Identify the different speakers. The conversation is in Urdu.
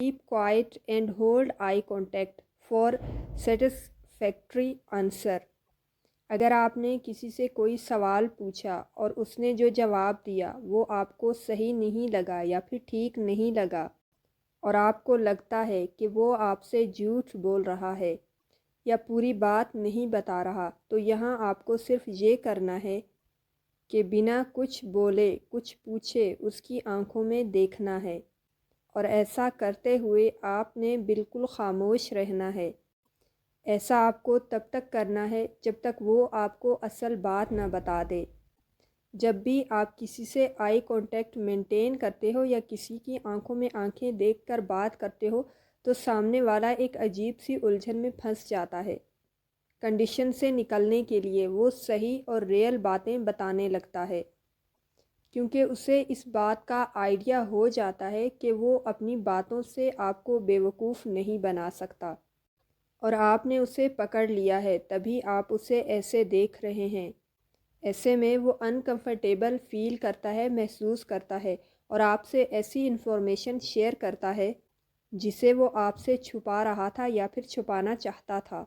Speaker 1: keep quiet and hold eye contact for satisfactory answer. اگر آپ نے کسی سے کوئی سوال پوچھا اور اس نے جو جواب دیا وہ آپ کو صحیح نہیں لگا یا پھر ٹھیک نہیں لگا اور آپ کو لگتا ہے کہ وہ آپ سے جھوٹ بول رہا ہے یا پوری بات نہیں بتا رہا، تو یہاں آپ کو صرف یہ کرنا ہے کہ بنا کچھ بولے کچھ پوچھے اس کی آنکھوں میں دیکھنا ہے، اور ایسا کرتے ہوئے آپ نے بالکل خاموش رہنا ہے۔ ایسا آپ کو تب تک کرنا ہے جب تک وہ آپ کو اصل بات نہ بتا دے۔ جب بھی آپ کسی سے آئی کانٹیکٹ مینٹین کرتے ہو یا کسی کی آنکھوں میں آنکھیں دیکھ کر بات کرتے ہو تو سامنے والا ایک عجیب سی الجھن میں پھنس جاتا ہے۔ کنڈیشن سے نکلنے کے لیے وہ صحیح اور ریئل باتیں بتانے لگتا ہے، کیونکہ اسے اس بات کا آئیڈیا ہو جاتا ہے کہ وہ اپنی باتوں سے آپ کو بیوقوف نہیں بنا سکتا، اور آپ نے اسے پکڑ لیا ہے، تبھی آپ اسے ایسے دیکھ رہے ہیں۔ ایسے میں وہ انکمفرٹیبل فیل کرتا ہے، محسوس کرتا ہے، اور آپ سے ایسی انفارمیشن شیئر کرتا ہے جسے وہ آپ سے چھپا رہا تھا یا پھر چھپانا چاہتا تھا۔